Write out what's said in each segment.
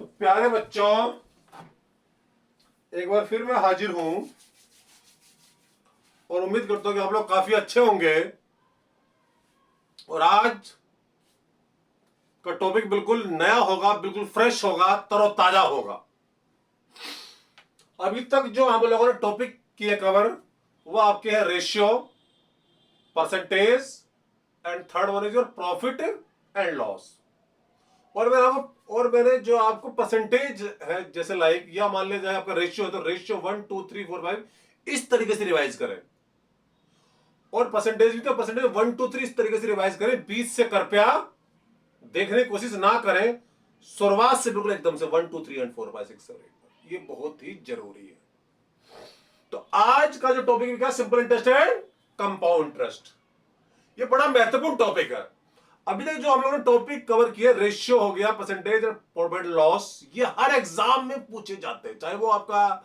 तो प्यारे बच्चों, एक बार फिर मैं हाजिर हूं और उम्मीद करता हूं कि आप लोग काफी अच्छे होंगे। और आज का टॉपिक बिल्कुल नया होगा, बिल्कुल फ्रेश होगा, तरोताजा होगा। अभी तक जो हम लोगों ने टॉपिक किए कवर, वो आपके है ratio, percentage and third one is your profit and loss. और मैंने जो आपको परसेंटेज है, जैसे लाइक या मान लीजिए आपका रेशियो है तो रेशियो 1 2 3 4 5 इस तरीके से रिवाइज करें, और परसेंटेज भी तो परसेंटेज 1 2 3 इस तरीके से रिवाइज करें। 20 से कृपया देखने की कोशिश ना करें, शुरुआत से बिल्कुल एकदम से 1 2 3 एंड 4 5 6 7 8, ये बहुत ही जरूरी है। तो आज का जो टॉपिक है simple interest and compound interest, ये बड़ा महत्वपूर्ण टॉपिक है। अभी तक जो हम लोगों ने टॉपिक कवर किया, रेशियो हो गया, परसेंटेज और प्रॉफिट लॉस, ये हर एग्जाम में पूछे जाते हैं, चाहे वो आपका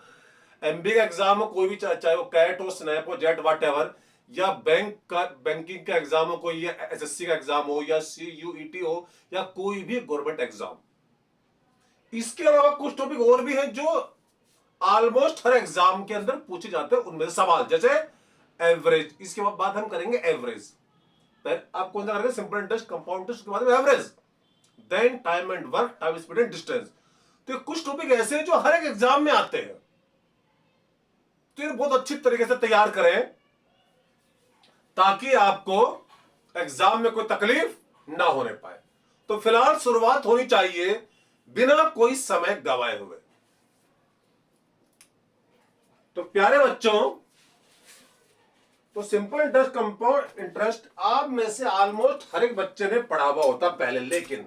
एमबीए का एग्जाम हो, कोई भी, चाहे वो कैट हो, स्नैप हो, जेट वट एवर, या बैंकिंग का एग्जाम हो, कोई या एसएससी का एग्जाम हो, या सीयूईटी हो, या कोई भी गवर्नमेंट एग्जाम। इसके अलावा कुछ टॉपिक और भी हैं जो ऑलमोस्ट हर एग्जाम के अंदर पूछे जाते हैं। उनमें से सवाल जैसे एवरेज, इसके बाद हम करेंगे एवरेज। आप कौन सा करेंगे? सिंपल इंटरेस्ट, कंपाउंड इंटरेस्ट, के बाद में average, then time and work, time speed and distance. तो कुछ टॉपिक ऐसे हैं जो हर एक एग्जाम में आते हैं, तो ये बहुत अच्छी तरीके से तैयार करें ताकि आपको एग्जाम में कोई तकलीफ ना होने पाए। तो फिलहाल शुरुआत होनी चाहिए बिना कोई समय गवाए हुए। तो प्यारे बच्चों, तो सिंपल इंटरेस्ट, कंपाउंड इंटरेस्ट आप में से ऑलमोस्ट हर एक बच्चे ने पढ़ा हुआ होता पहले, लेकिन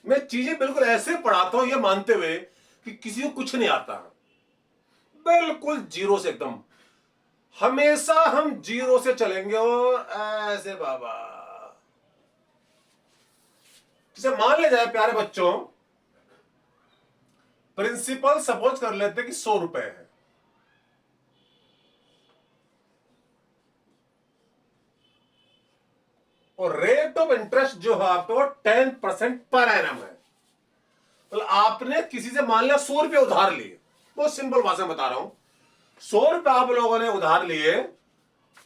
मैं चीजें बिल्कुल ऐसे पढ़ाता हूं ये मानते हुए कि किसी को कुछ नहीं आता, बिल्कुल जीरो से एकदम। हमेशा हम जीरो से चलेंगे और ऐसे बाबा। जैसे मान ले जाए प्यारे बच्चों, प्रिंसिपल सपोज कर लेते कि 100 रुपए है, और रेट ऑफ इंटरेस्ट जो है आपका वो 10% पर एनम है। तो आपने किसी से मान लिया 100 रुपए उधार लिए, बहुत सिंपल भाषा में बता रहा हूं, 100 रुपए आप लोगों ने उधार लिए,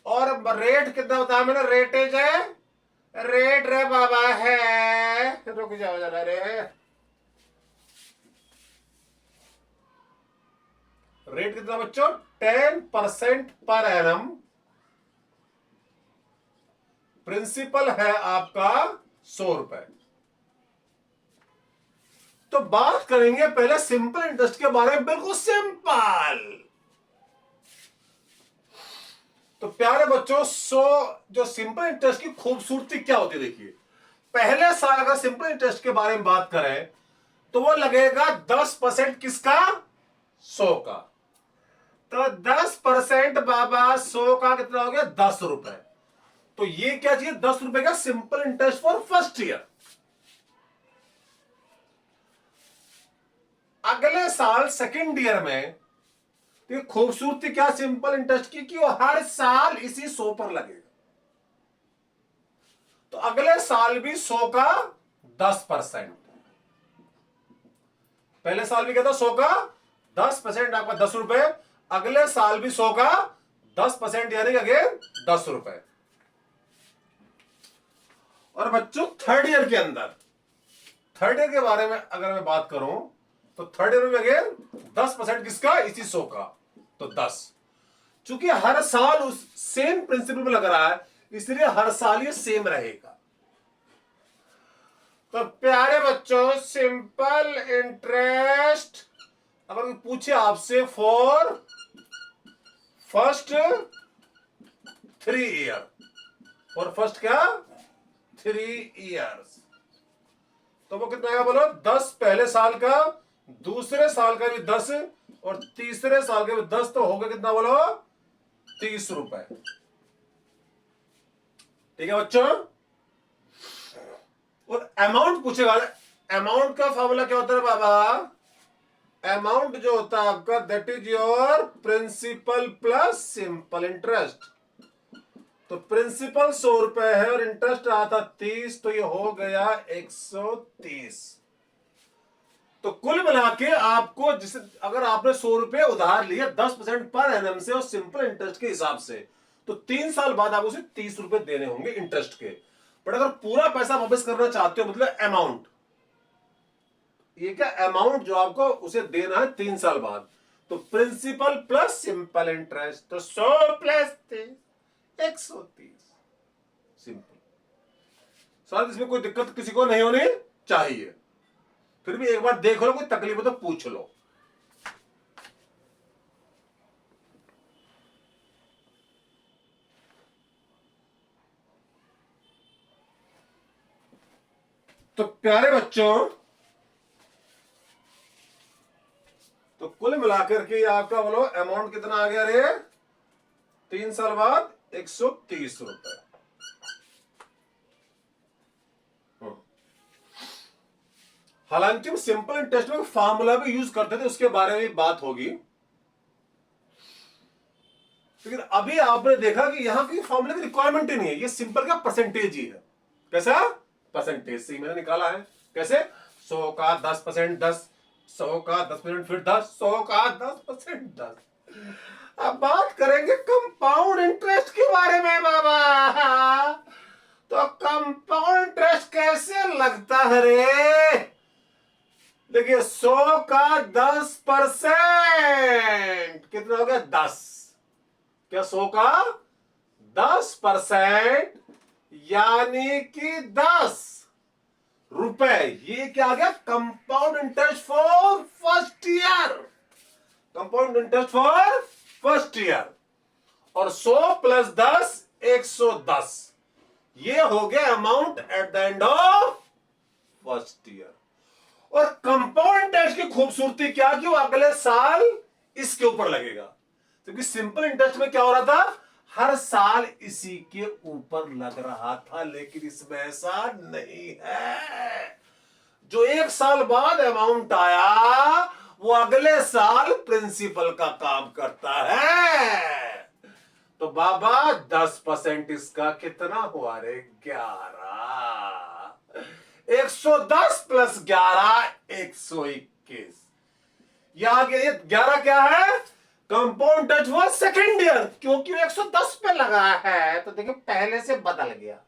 और रेट कितना बताया मैंने? रेटेज है, रेट रे बाबा है, रुक जाओ जरा रे, रेट कितना बच्चों? 10% पर एनम। प्रिंसिपल है आपका 100 रुपए। तो बात करेंगे पहले सिंपल इंटरेस्ट के बारे में, बिल्कुल सिंपल। तो प्यारे बच्चों, जो सिंपल इंटरेस्ट की खूबसूरती क्या होती है, देखिए, पहले साल अगर सिंपल इंटरेस्ट के बारे में बात करें तो वो लगेगा 10% किसका? 100 का। तो 10% बाबा 100 का कितना हो गया? 10 रुपए। तो ये क्या चाहिए? 10 रुपए का simple interest for first year. अगले साल सेकेंड ईयर में तो खूबसूरती क्या सिंपल इंटरेस्ट की कि वो हर साल इसी 100 पर लगेगा। तो अगले साल भी 100 का 10%। पहले साल भी क्या था? 100 का 10%, आपका 10 रुपए। अगले साल भी 100 का 10%, यानी अगेन 10 रुपए। और बच्चों थर्ड ईयर के अंदर, थर्ड ईयर के बारे में अगर मैं बात करूं तो थर्ड ईयर में अगेन 10% किसका? इसी 100 का, तो 10। चूंकि हर साल उस सेम प्रिंसिपल में लग रहा है, इसलिए हर साल ये सेम रहेगा। तो प्यारे बच्चों, सिंपल इंटरेस्ट अगर पूछे आपसे फॉर फर्स्ट 3 ईयर, और फर्स्ट क्या? 3 इयर्स, तो वो कितना आएगा बोलो? 10 पहले साल का, दूसरे साल का भी 10, और तीसरे साल का भी 10, तो हो गया कितना बोलो? 30 रुपए। ठीक है बच्चों? और अमाउंट पूछेगा, अमाउंट का फॉर्मूला क्या होता है बाबा? अमाउंट जो होता है आपका, that is your principal plus simple interest. तो प्रिंसिपल 100 रुपए है और इंटरेस्ट आता 30, तो ये हो गया 130। तो कुल मिला के आपको जिस अगर आपने 100 रुपए उधार लिए 10% पर एनम से और सिंपल इंटरेस्ट के हिसाब से, तो 3 साल बाद आपको उसे 30 रुपए देने होंगे इंटरेस्ट के। बट अगर पूरा पैसा वापस करना चाहते हो, मतलब अमाउंट, ये क्या अमाउंट जो आपको उसे देना है 3 साल बाद, तो प्रिंसिपल प्लस सिंपल इंटरेस्ट, तो 100 प्लस 130, सिंपल। सर इसमें कोई दिक्कत किसी को नहीं होनी चाहिए, फिर भी एक बार देख लो, कोई तकलीफ हो तो पूछ लो। तो प्यारे बच्चों, तो कुल मिलाकर के आपका बोलो अमाउंट कितना आ गया रे? 3 साल बाद 130 रुपए। हालांकि हम सिंपल इंटरेस्ट में फार्मूला भी यूज करते थे, उसके बारे में बात होगी, लेकिन अभी आपने देखा कि यहां की फार्मूले की रिक्वायरमेंट ही नहीं है, ये सिंपल का परसेंटेज ही है। कैसा परसेंटेज से मैंने निकाला है, कैसे 100 का 10%, 10, 100 का 10%, फिर 10, 100 का 10%, 10। अब बात करेंगे कंपाउंड इंटरेस्ट के बारे में बाबा। तो कंपाउंड इंटरेस्ट कैसे लगता है रे? देखिए 100 का 10% कितना हो गया? 10। क्या 100 का 10% यानी कि 10 रुपए, ये क्या आ गया? Compound interest for first year, compound interest for first year. और 100 प्लस 10 110, ये हो गया amount at the end of first year. और कंपाउंड इंटरेस्ट की खूबसूरती क्या कि वो अगले साल इसके ऊपर लगेगा, क्योंकि सिंपल इंटरेस्ट में क्या हो रहा था? हर साल इसी के ऊपर लग रहा था, लेकिन इसमें ऐसा नहीं है। जो 1 साल बाद अमाउंट आया वो अगले साल प्रिंसिपल का काम करता है। तो बाबा 10% इसका कितना हुआ रे? 11। 110 प्लस 11 121। यहां ये 11 क्या है? कंपाउंड टच हुआ सेकेंड ईयर, क्योंकि 110 पे लगा है, तो देखिए पहले से बदल गया।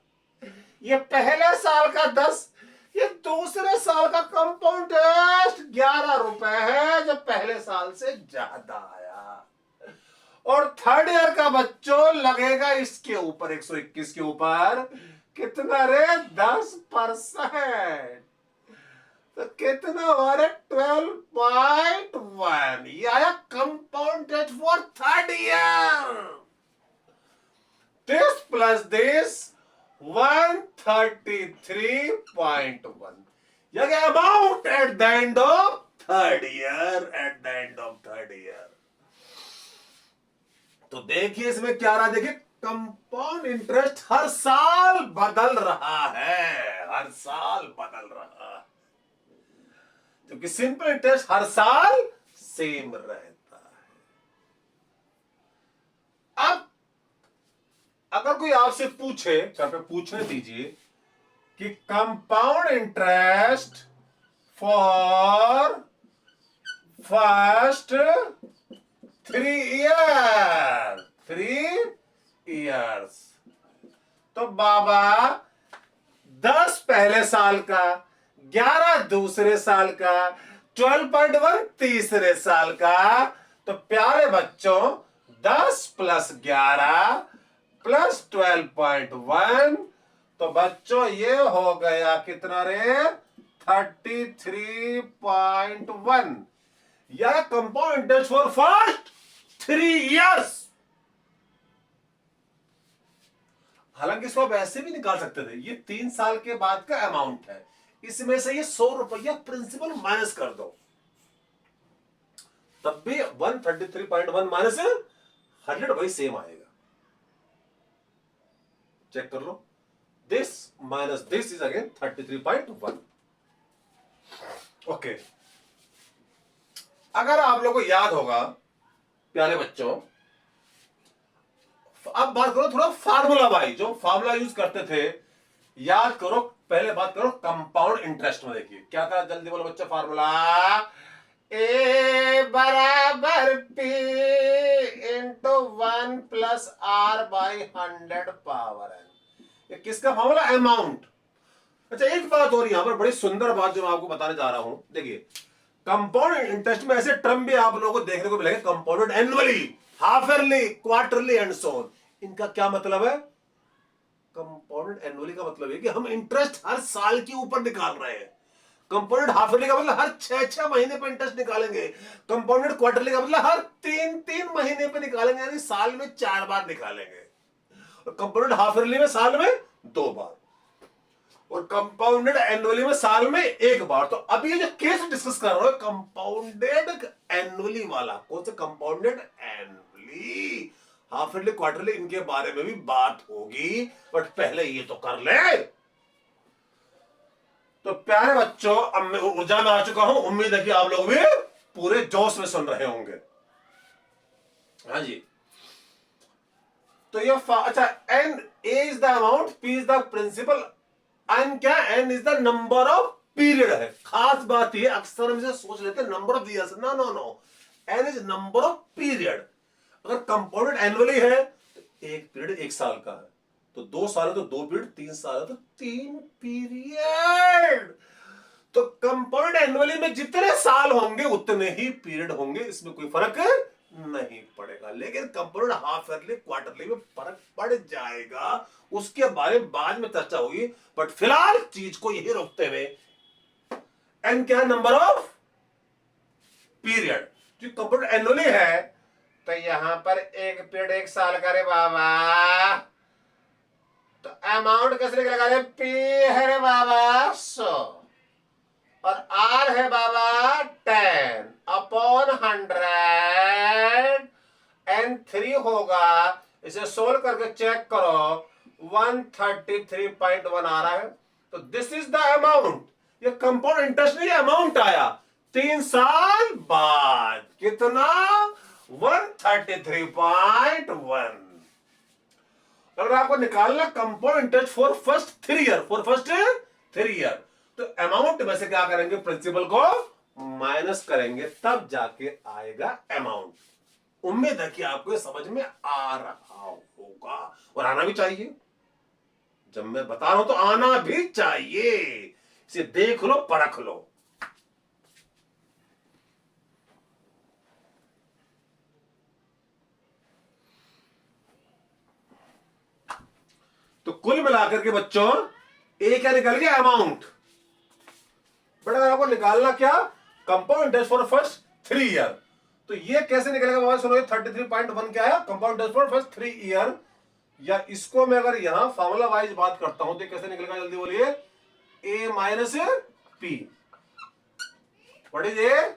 ये पहले साल का 10, ये दूसरे साल का कंपाउंड इंटरेस्ट 11 रुपए है, जो पहले साल से ज्यादा आया। और थर्ड ईयर का बच्चों लगेगा इसके ऊपर 121 के ऊपर कितना रे? 10%। तो कितना हुआ रे? 12.1। ये आया compound interest for third year. This plus this 133.1, ये गया amount at the end of third year, at the end of third year. तो देखिए इसमें क्या रहा, देखिए कंपाउंड इंटरेस्ट हर साल बदल रहा है, हर साल बदल रहा है, क्योंकि सिंपल इंटरेस्ट हर साल सेम रहता है। अब अगर कोई आपसे पूछे, घर पे पूछने दीजिए कि compound interest for first 3 years, तो बाबा 10 पहले साल का, 11 दूसरे साल का, 12.1 तीसरे साल का। तो प्यारे बच्चों 10 प्लस 11 प्लस 12.1, तो बच्चों ये हो गया कितना रे? 33.1। यह compound interest for first 3 years. हालांकि इसको आप ऐसे भी निकाल सकते थे, ये 3 साल के बाद का अमाउंट है, इसमें से ये 100 रुपया प्रिंसिपल माइनस कर दो, तब भी 133.1 माइनस 100 वही सेम आएगा। चेक कर लो, this minus this is again 33.1। Okay, अगर आप लोगों को याद होगा प्यारे बच्चों, अब बात करो थोड़ा फार्मूला वाइज, जो फार्मूला यूज करते थे, याद करो पहले बात करो कंपाउंड इंटरेस्ट में। देखिए क्या था, जल्दी बोलो बच्चा, फार्मूला ए बराबर P into 1 plus R by 100 power N. ये किसका फार्मूला, अमाउंट। अच्छा एक बात और यहां पर बड़ी सुंदर बात जो मैं आपको बताने जा रहा हूं, देखिए कंपाउंड इंटरेस्ट में ऐसे टर्म भी आप लोगों को देखने को मिलेंगे, compounded annually, half yearly, quarterly and so on. इनका क्या मतलब है, कंपाउंडेड एनुअली का मतलब है कि हम इंटरेस्ट हर साल के ऊपर निकाल रहे हैं। कंपाउंडेड हाफ ईयरली का मतलब हर 6-6 महीने पर इंटरेस्ट निकालेंगे। कंपाउंडेड क्वार्टरली का मतलब हर 3-3 महीने पर निकालेंगे, यानी साल में 4 बार निकालेंगे। और कंपाउंडेड हाफ ईयरली में साल में 2 बार, और कंपाउंडेड एनुअली में साल में 1 बार। तो अभी ये जो केस डिस्कस कर रहा हूं कंपाउंडेड एनुअली वाला, कौन सा, compounded annually, half yearly, quarterly, इनके बारे में भी बात होगी, बट पहले ये तो कर ले। तो प्यारे बच्चों, अब मैं ऊर्जा में आ चुका हूं, उम्मीद है कि आप लोग भी पूरे जोश में सुन रहे होंगे। हाँ जी, तो ये अच्छा, n A is the amount, P is the principal, n क्या, n is the number of period है। खास बात ये अक्सर हम इसे सोच लेते हैं number of years, no no no, N is number of period. अगर कंपाउंडेड एनुअली है तो एक पीरियड 1 साल का है, तो 2 साल है तो 2 पीरियड, 3 साल है तो 3 पीरियड। तो कंपाउंडेड एनुअली में जितने साल होंगे उतने ही पीरियड होंगे, इसमें कोई फर्क नहीं पड़ेगा। लेकिन कंपाउंडेड हाफ ईयरली, क्वार्टरली में फर्क पड़ जाएगा, उसके बारे में बाद में चर्चा होगी। बट फिलहाल चीज को यही रोकते हुए, एन क्या है, नंबर ऑफ पीरियड। जो कंपाउंडेड एनुअली है तो यहां पर एक पीरियड 1 साल का रे बाबा, तो अमाउंट कैसे निकलेगा रे, पी है रे बाबा 100, और आर है बाबा 10 अपॉन 100, एन 3 होगा। इसे सोल्व करके चेक करो, 133.1 आ रहा है। तो दिस इज द अमाउंट। ये कंपाउंड इंटरेस्ट नहीं, अमाउंट आया 3 साल बाद, कितना, 133.1। अगर आपको निकालना compound interest for first 3 year, for first 3 year, तो अमाउंट में से क्या करेंगे, प्रिंसिपल को माइनस करेंगे, तब जाके आएगा अमाउंट। उम्मीद है कि आपको ये समझ में आ रहा होगा, और आना भी चाहिए। जब मैं बता रहा हूं तो आना भी चाहिए, इसे देख लो, परख लो। तो कुल मिलाकर के बच्चों ए क्या निकल गया, अमाउंट। बट अगर आपको निकालना क्या, compound interest for first 3 year, तो ये कैसे निकलेगा बाबा, सुनो, 33.1 क्या है, compound interest for first 3 year. या इसको मैं अगर यहां फॉर्मूला वाइज बात करता हूं तो कैसे निकलेगा, जल्दी बोलिए, A minus P, what is A,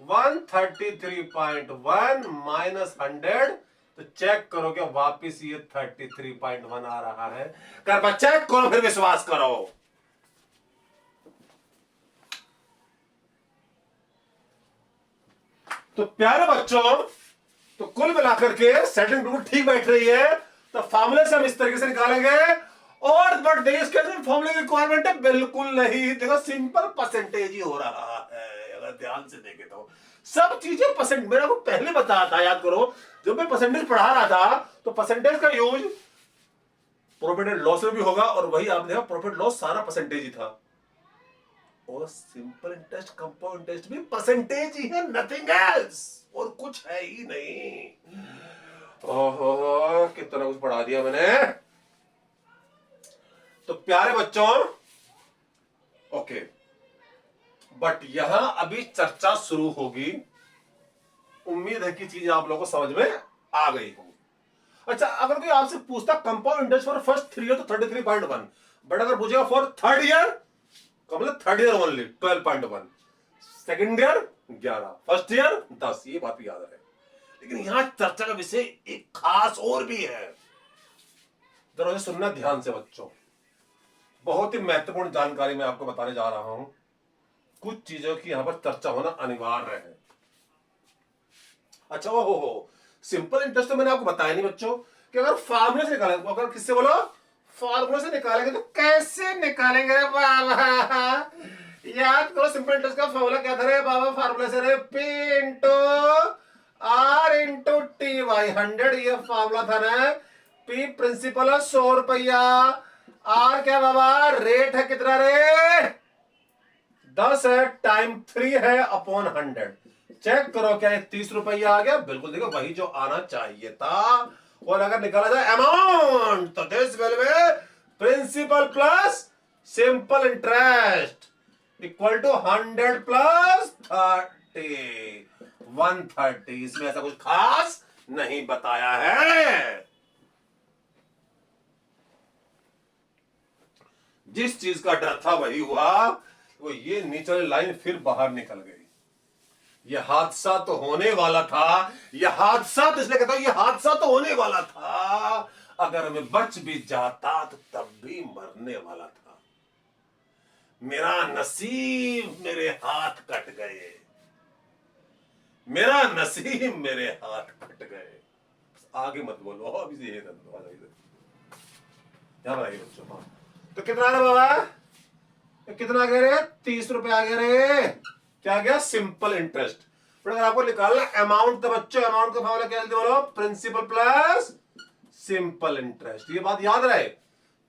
133.1 minus 100, तो चेक करो क्या वापिस ये 33.1 आ रहा है। कर चेक करो, फिर विश्वास करो। तो प्यारे बच्चों, तो कुल मिलाकर के सेटिंग बिल्कुल ठीक बैठ रही है। तो फॉर्मूले से हम इस तरीके से निकालेंगे, और बट देखिए इसके फॉर्मूले की रिक्वायरमेंट है बिल्कुल नहीं, देखो सिंपल परसेंटेज ही हो रहा है। अगर ध्यान से देखे तो सब चीजें परसेंट, मैंने आपको पहले बताया था, याद करो, जब मैं परसेंटेज पढ़ा रहा था तो परसेंटेज का यूज प्रॉफिट एंड लॉस में भी होगा, और वही आपने देखा प्रॉफिट लॉस सारा परसेंटेज ही था। और सिंपल इंटरेस्ट, कंपाउंड इंटरेस्ट भी परसेंटेज ही है, नथिंग एल्स, और कुछ है ही नहीं। ओहो, कितना कुछ पढ़ा दिया मैंने। तो प्यारे बच्चों, ओके, बट यहां अभी चर्चा शुरू होगी। उम्मीद है कि चीज आप लोगों को समझ में आ गई होगी। अच्छा, अगर कोई आपसे पूछता compound interest for first 3 year तो 33.1, बट अगर पूछेगा फॉर 3rd ईयर, तो मतलब 3rd year only 12.1, 2nd year 11, first year 10, ये बात भी याद रहे। लेकिन यहां चर्चा का विषय एक खास और भी है, जरा सुनना ध्यान से बच्चों, बहुत ही महत्वपूर्ण जानकारी मैं आपको बताने जा रहा हूं। कुछ चीजों की यहां पर चर्चा होना अनिवार्य है। अच्छा, हो सिंपल इंटरेस्ट तो मैंने आपको बताया नहीं बच्चों, कि अगर फार्मूले से निकालें, अगर किससे बोलो, फॉर्मूले से निकालेंगे तो कैसे निकालेंगे रे बाबा? याद करो सिंपल इंटरेस्ट का फॉर्मूला क्या था रे बाबा? फॉर्मूला से रे P into R into TY 100, ये फॉर्मूला था ना। P प्रिंसिपल है 100 रुपया, R क्या बाबा रेट है कितना रे? 10 है, टाइम 3 है अपॉन 100। चेक करो क्या ये 30 रुपया आ गया? बिल्कुल देखो वही जो आना चाहिए था। और अगर निकाला जाए अमाउंट तो this will be principal plus simple interest equal to 100 plus 30, 130। इसमें ऐसा कुछ खास नहीं बताया है। जिस चीज का डर था वही हुआ, वो ये नीचे वाली लाइन फिर बाहर निकल गई। ये हादसा तो होने वाला था, ये हादसा तो इसलिए कहता हूं ये हादसा तो होने वाला था। अगर मैं बच भी जाता तो तब भी मरने वाला था। मेरा नसीब मेरे हाथ कट गए, मेरा नसीब मेरे हाथ कट गए। आगे मत बोलो, अभी से यहां पर आइए बच्चों। हाँ तो कितना आ रहा बाबा? कितना आ गया रे? 30 रुपए आ गया रे। क्या गया? Simple interest. फिर अगर आपको निकालना अमाउंट, तो बच्चों अमाउंट का फॉर्मूला क्या बोलो? Principal plus simple interest. ये बात याद रहे।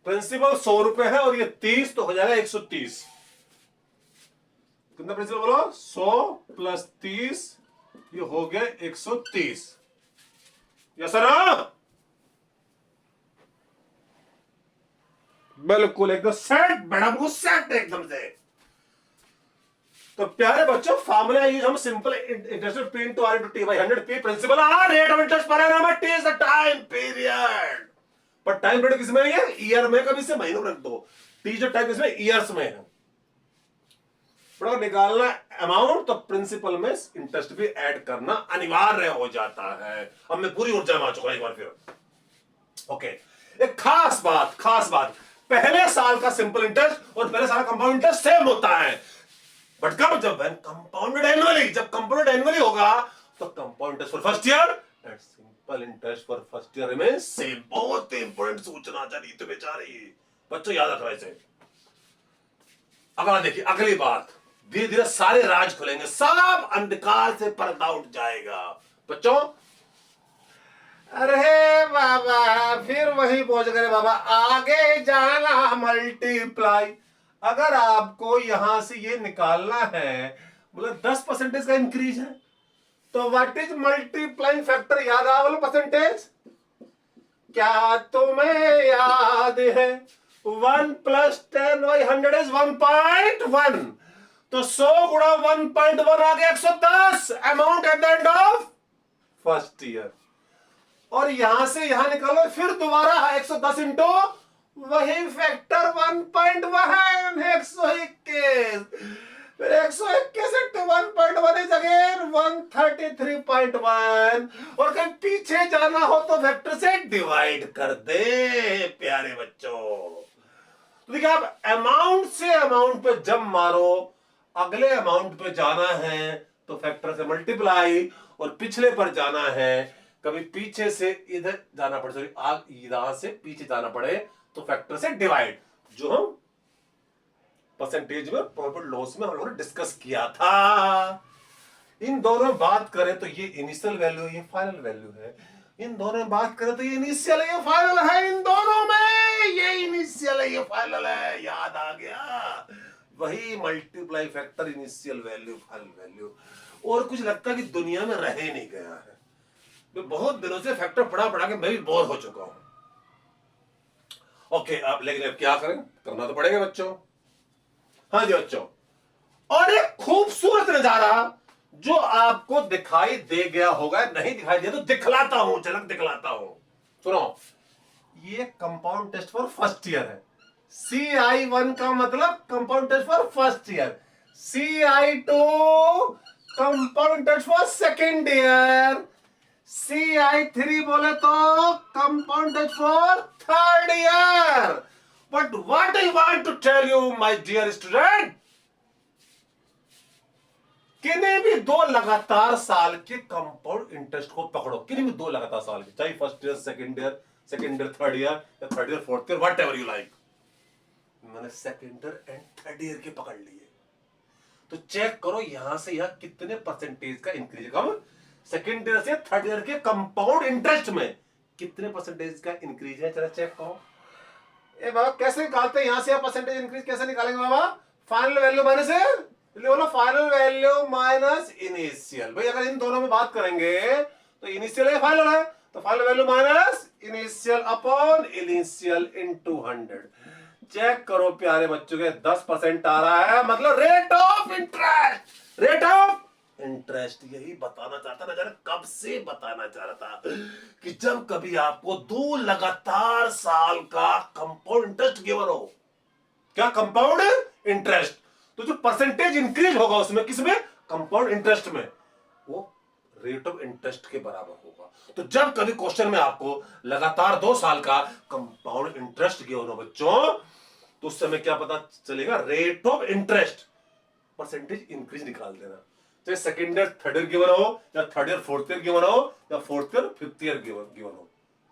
प्रिंसिपल 100 रुपए है और ये 30 तो हो जाएगा 130। कितना प्रिंसिपल बोलो? 100 प्लस 30, ये हो गया 130। Yes sir? बिल्कुल एकदम सेट मैडम को सेट एकदम से। तो प्यारे बच्चों फॉर्मूला यूज हम simple interest P into R into T by 100। P principal, R rate of interest per annum, T is the time period. पर टाइम पीरियड किसमें है? ईयर में। कभी से महीनों में रख दो। T जो टाइम इसमें ईयर्स में है। पर निकालना अमाउंट तो प्रिंसिपल में इंटरेस्ट भी ऐड करना अनिवार्य हो जाता है। अब मैं पूरी ऊर्जा में आ चुका एक बार फिर। ओके, एक खास बात, पहले साल का सिंपल इंटरेस्ट और पहले साल का कंपाउंड इंटरेस्ट सेम होता है। बट कब? जब कंपाउंडेड एनुअली। जब कंपाउंडेड एनुअली होगा तो compound interest for first year and simple interest for first year remain same. बहुत इंपॉर्टेंट सूचना जानी तो बेचारी बच्चों याद रखना इसे। अगला देखिए, अगली बात, धीरे धीरे सारे राज खुलेंगे, सब अंधकार से पर्दा उठ जाएगा बच्चों। अरे बाबा फिर वही पहुंच गए बाबा, आगे जाना मल्टीप्लाई। अगर आपको यहां से ये निकालना है, मतलब 10% का इंक्रीज है, तो व्हाट इज मल्टीप्लाइंग फैक्टर? याद आ बोलो परसेंटेज। क्या तुम्हें याद है? 1 प्लस 10 बाई 100 इज 1.1। तो 100 गुणा 1.1 आ गया 110 amount at the end of first year. और यहां से यहां निकालो, फिर दोबारा 110 इंटू वही फैक्टर 1.1 121, फिर 121 इंटू 1.1 इज अगेन 133.1। और कहीं पीछे जाना हो तो फैक्टर से डिवाइड कर दे प्यारे बच्चों। तो देखिए आप अमाउंट से अमाउंट पे जब मारो, अगले अमाउंट पे जाना है तो फैक्टर से मल्टीप्लाई, और पिछले पर जाना है कभी पीछे से इधर जाना पड़े, सॉरी यहां से पीछे जाना पड़े तो फैक्टर से डिवाइड, जो हम परसेंटेज में प्रॉफिट लॉस में हम लोगों ने डिस्कस किया था। इन दोनों में बात करें तो ये इनिशियल वैल्यू, ये फाइनल वैल्यू है। इन दोनों में बात करें तो ये इनिशियल है, ये फाइनल है। इन दोनों में ये इनिशियल है, ये फाइनल है। याद आ गया? वही multiply factor, initial value, final value. और कुछ लगता है कि दुनिया में रह नहीं गया है। मैं बहुत दिनों से फैक्टर पढ़ा के मैं भी बोर हो चुका हूं। ओके, अब लेकिन अब क्या करें? करना तो पड़ेगा बच्चों। हाँ जी बच्चों, और एक खूबसूरत नजारा जो आपको दिखाई दे गया होगा, नहीं दिखाई दिया तो दिखलाता हूं, झलक दिखलाता हूं। सुनो, ये compound test for first year है। CI1 का मतलब compound test for first year, CI2 compound test for second year, CI3 बोले तो compound test for third year. But what I want to tell you my dear student, किन्हीं भी दो लगातार साल के कंपाउंड इंटरेस्ट को पकड़ो, किन्हीं भी दो लगातार साल के, चाहे first year, second year, second year, third year, या third year fourth year, whatever you like. मैंने second year and third year के पकड़ लिए। तो चेक करो यहां से यहां कितने परसेंटेज का इंक्रीज, कम सेकेंड ईयर से थर्ड ईयर के कंपाउंड इंटरेस्ट में कितने परसेंटेज का इंक्रीज है, चलो चेक करो। ए बाबा कैसे निकालते हैं यहां से परसेंटेज इंक्रीज, कैसे निकालेंगे बाबा? फाइनल वैल्यू माइनस है, बोलो फाइनल वैल्यू माइनस इनिशियल। भाई अगर इन दोनों में बात करेंगे तो इनिशियल है फाइनल है, तो final value minus initial upon initial into 100। Check करो प्यारे बच्चों के 10% आ रहा है, मतलब rate of interest, rate of interest. यही बताना चाहता ना, कब से बताना चाह रहा था कि जब कभी आपको 2 लगातार साल का कंपाउंड इंटरेस्ट गिवन हो, क्या कंपाउंड इंटरेस्ट, तो जो परसेंटेज इंक्रीज होगा उसमें, किसमें? कंपाउंड इंटरेस्ट में, वो रेट ऑफ इंटरेस्ट के बराबर होगा। तो जब कभी क्वेश्चन में आपको लगातार 2 साल का कंपाउंड इंटरेस्ट गिवन हो बच्चों, तो उस समय क्या पता चलेगा? Rate of interest, percentage increase निकाल देना। चाहे second year third year given हो, या third year fourth year given हो, या fourth year fifth year given हो,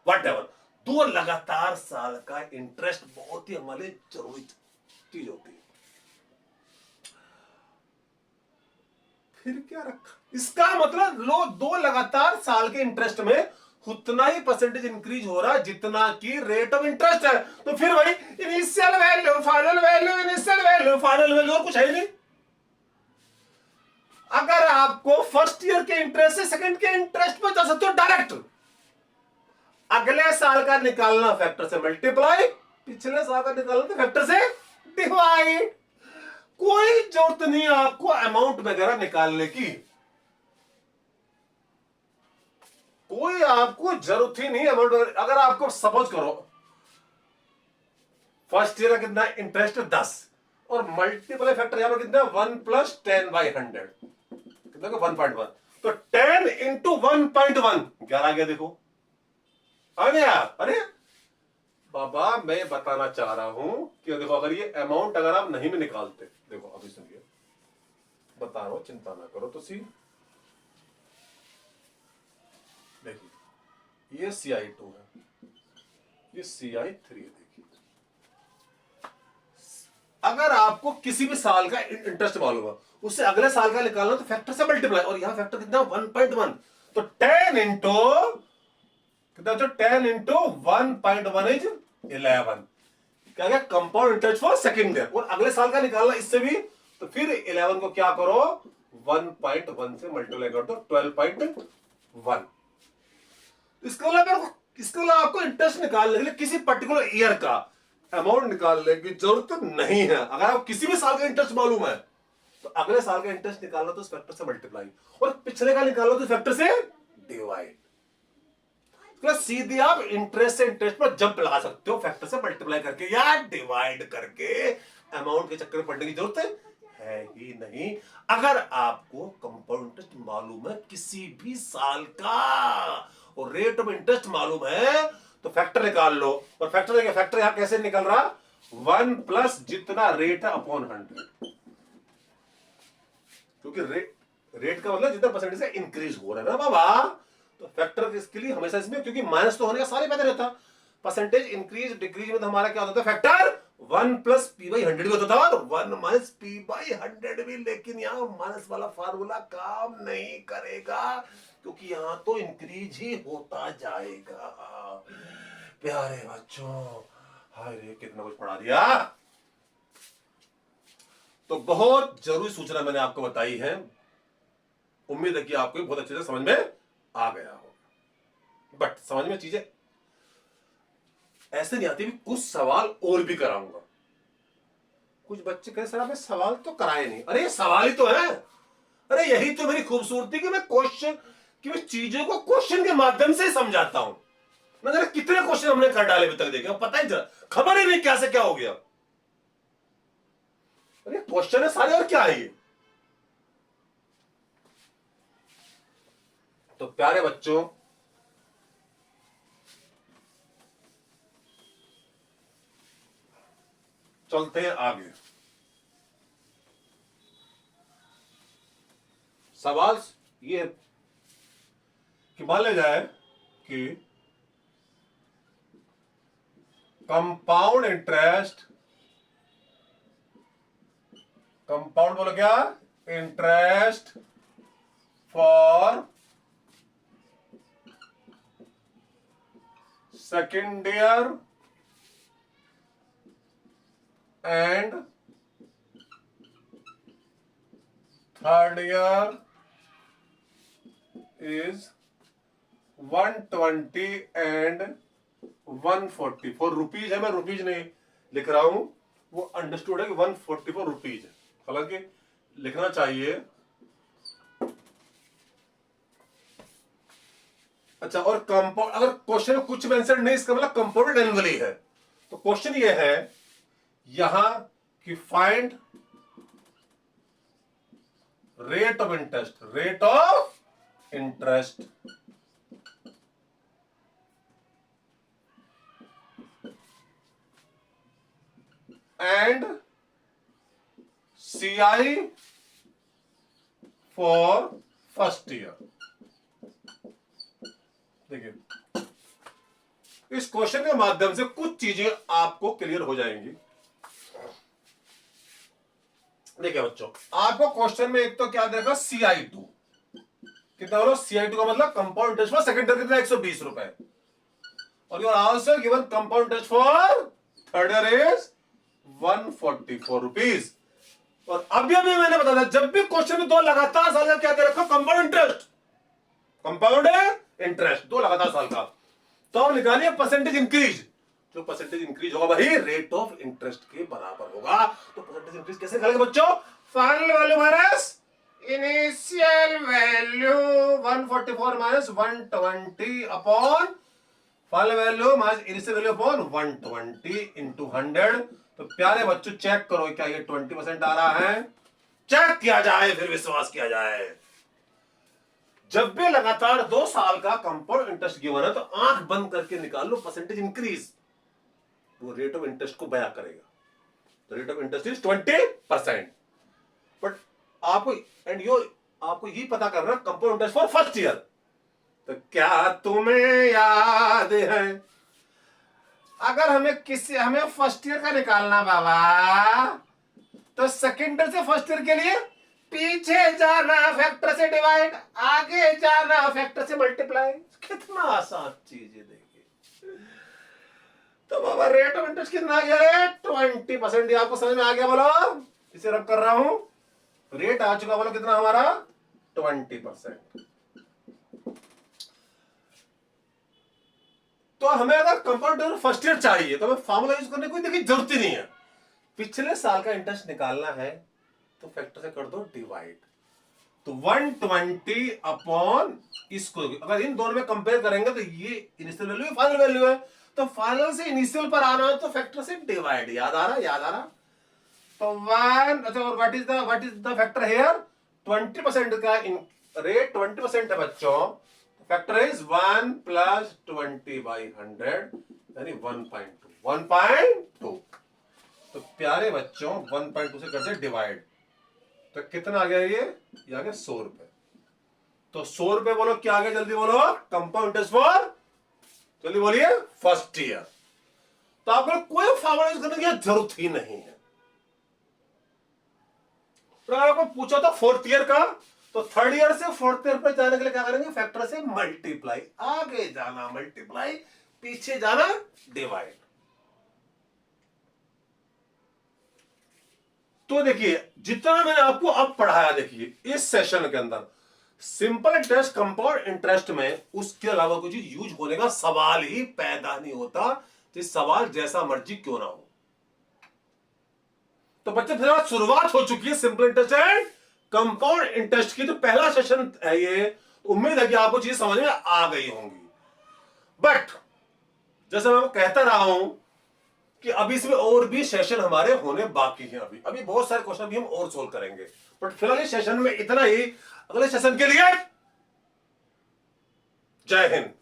वट एवर, 2 लगातार साल का इंटरेस्ट बहुत ही हमारे जरूरी चीज होती है। फिर क्या रखा? इसका मतलब लो 2 लगातार साल के इंटरेस्ट में उतना ही परसेंटेज इंक्रीज हो रहा है जितना की रेट ऑफ इंटरेस्ट है। तो फिर भाई initial value final value, initial value final value, और कुछ है नहीं। अगर आपको फर्स्ट ईयर के इंटरेस्ट से सेकंड के इंटरेस्ट पर जा सकते हो डायरेक्ट, अगले साल का निकालना फैक्टर से मल्टीप्लाई, पिछले साल का निकालना फैक्टर से डिवाइड। कोई जरूरत नहीं आपको अमाउंट वगैरह निकालने की, कोई आपको जरूरत ही नहीं अमाउंट। अगर आपको सपोज करो फर्स्ट ईयर का कितना इंटरेस्ट 10 और मल्टीप्लाई फैक्टर यहां पर कितना 1 + 10/100 कितना 1.1, तो 10 × 1.1 क्या आ गया? देखो आ गया। अरे बाबा मैं बताना चाह रहा हूं कि देखो अगर ये अमाउंट अगर आप नहीं भी निकालते, देखो अभी सुनिए बता रहा हूं, चिंता ना करो। तो सी देखिए ये CI2 है, ये CI3 है। देखिए अगर आपको किसी भी साल का इंटरेस्ट मालूम है, उससे अगले साल का निकालना तो फैक्टर से मल्टीप्लाई, और यहां फैक्टर कितना 1.1, तो 10 इंटू कितना, 10 इंटू 1.1 इज 11। क्या क्या compound interest for second year, और अगले साल का निकालना इससे भी, तो फिर 11 को क्या करो 1.1 से मल्टीप्लाई कर दो 12.1। इसके अलावा आपको इंटरेस्ट निकालने के लिए किसी पर्टिकुलर ईयर का अमाउंट निकालने की जरूरत नहीं है। अगर आप किसी भी साल का इंटरेस्ट मालूम है तो अगले साल का इंटरेस्ट निकालना तो फैक्टर से मल्टीप्लाई, और पिछले का निकालो तो फैक्टर से डिवाइड। सीधे आप इंटरेस्ट से इंटरेस्ट पर जंप लगा सकते हो फैक्टर से मल्टीप्लाई करके या डिवाइड करके। अमाउंट के चक्कर में पड़ने की जरूरत है ही नहीं। अगर आपको कंपाउंड इंटरेस्ट मालूम है किसी भी साल का और रेट ऑफ इंटरेस्ट मालूम है तो फैक्टर निकाल लो। और फैक्टर यहां कैसे निकल रहा? 1 प्लस जितना रेट है अपॉन 100, क्योंकि रेट का मतलब जितना परसेंटेज से इंक्रीज हो रहा है ना बाबा, तो फैक्टर इसके लिए हमेशा इसमें, क्योंकि माइनस तो होने का सारे पता रहता, परसेंटेज इंक्रीज डिक्रीज में तो हमारा क्या होता था फैक्टर 1 + p/100 भी होता था, और 1 - p/100 भी। लेकिन यहां माइनस वाला फार्मूला काम नहीं करेगा क्योंकि यहां तो इंक्रीज ही होता जाएगा। प्यारे बच्चों, हाय रे कितना कुछ पढ़ा दिया। तो बहुत जरूरी सूचना मैंने आपको बताई है, उम्मीद है कि आपको बहुत अच्छे से समझ में आ गया होगा। बट समझ में चीजें ऐसे नहीं आती, भी कुछ सवाल और भी कराऊंगा। कुछ बच्चे कहे सर आपने सवाल तो कराए नहीं। अरे सवाल ही तो है, अरे यही तो मेरी खूबसूरती कि मैं क्वेश्चन कि मैं चीजों को क्वेश्चन के माध्यम से समझाता हूं। ना जरा कितने क्वेश्चन हमने कर डाले अभी तक, देखे पता ही जरा खबर ही नहीं क्या से क्या हो गया। अरे क्वेश्चन है सारे, और क्या है ये। तो प्यारे बच्चों, चलते हैं आगे। सवाल ये कि मान लिया जाए कि कंपाउंड इंटरेस्ट, कंपाउंड बोलो क्या, interest for second year and third year is 120 and 144 rupees है। मैं रुपीज नहीं लिख रहा हूं, वो अंडरस्टूड है कि 144 रुपीज है, हालांकि लिखना चाहिए। अच्छा, और कंपाउंड, अगर क्वेश्चन में कुछ मेंशन नहीं, इसका मतलब कंपाउंडेड एनुअली है। तो क्वेश्चन ये है यहां कि find rate of interest, rate of interest and CI for first year. देखिए, इस क्वेश्चन के माध्यम से कुछ चीजें आपको क्लियर हो जाएंगी। देखिए बच्चों, आपको क्वेश्चन में एक तो क्या देगा, CI2 कितना बोलो, CI2 का मतलब compound interest for second year कितना, 120 रुपए। और you're also given compound interest for third year is 144 rupees. और अभी अभी मैंने बताया, जब भी क्वेश्चन में दो लगातार साल का क्या दे रखा, कंपाउंड इंटरेस्ट, कंपाउंड इंटरेस्ट दो लगातार साल का, तो आप निकालिए परसेंटेज इंक्रीज। जो परसेंटेज इंक्रीज होगा वही रेट ऑफ इंटरेस्ट के बराबर होगा। तो परसेंटेज इंक्रीज कैसे निकालेंगे बच्चों, final value minus initial value 144 minus 120 upon final value minus initial value upon 120 into 100। तो प्यारे बच्चों चेक करो क्या ये 20% आ रहा है, चेक किया जाए फिर विश्वास किया जाए। जब भी लगातार 2 साल का कंपाउंड इंटरेस्ट गिवन है तो आंख बंद करके निकाल लो परसेंटेज इंक्रीज, वो रेट ऑफ इंटरेस्ट को बयां करेगा। तो rate of interest is 20%। But आपको आपको ही पता करना compound interest for first year. तो क्या तुम्हें याद है, अगर हमें फर्स्ट ईयर का निकालना बाबा, तो सेकेंड ईयर से फर्स्ट ईयर के लिए पीछे जाना फैक्टर से डिवाइड, आगे जाना फैक्टर से मल्टीप्लाई। कितना आसान चीज है, देखिए। तो बाबा रेट ऑफ इंटरेस्ट कितना आ गया, 20%। आपको समझ में आ गया, बोलो। इसे रब कर रहा हूं, रेट आ चुका, बोलो कितना हमारा 20%। तो हमें अगर कंपाउंड फर्स्ट ईयर चाहिए तो हमें फॉर्मूला यूज करने की कोई देखिए जरूरत ही नहीं है। पिछले साल का इंटरेस्ट निकालना है तो फैक्टर से कर दो डिवाइड। तो 120 अपॉन इसको, अगर इन दोनों में कंपेयर करेंगे तो ये इनिशियल वैल्यू है, फाइनल वैल्यू है। तो फाइनल से इनिशियल पर आना है तो फैक्टर से डिवाइड। याद आ रहा। तो 1, अच्छा, और what is the factor here, 20% का रेट 20% है बच्चों। फैक्टर इज 1 प्लस 20/100 यानी 1.2। तो प्यारे बच्चों 1.2 से करते डिवाइड, तो कितना आ गया ये आ गया 100 रुपए। तो 100 रुपए बोलो क्या आ गया, जल्दी बोलो, कंपाउंड इंटरेस्ट फॉर, जल्दी बोलिए, फर्स्ट ईयर। तो आपको कोई फॉर्मूला यूज करने की जरूरत ही नहीं है। तो आपको पूछा था फोर्थ ईयर का, तो थर्ड ईयर से फोर्थ ईयर पे जाने के लिए क्या करेंगे, फैक्टर से मल्टीप्लाई, आगे जाना मल्टीप्लाई, पीछे जाना डिवाइड। तो देखिए जितना मैंने आपको अब पढ़ाया, देखिए इस सेशन के अंदर सिंपल इंटरेस्ट, कंपाउंड इंटरेस्ट में उसके अलावा कुछ यूज होने का सवाल ही पैदा नहीं होता, तो सवाल जैसा मर्जी क्यों ना हो। तो बच्चे फिर शुरुआत हो चुकी है simple interest and compound interest की। तो पहला सेशन है ये, उम्मीद है कि आपको चीज समझ में आ गई होंगी। बट जैसे मैं कहता रहा हूं कि अभी इसमें और भी सेशन हमारे होने बाकी हैं। अभी बहुत सारे क्वेश्चन भी हम और सोल्व करेंगे, बट फिलहाल इस सेशन में इतना ही। अगले सेशन के लिए जय हिंद।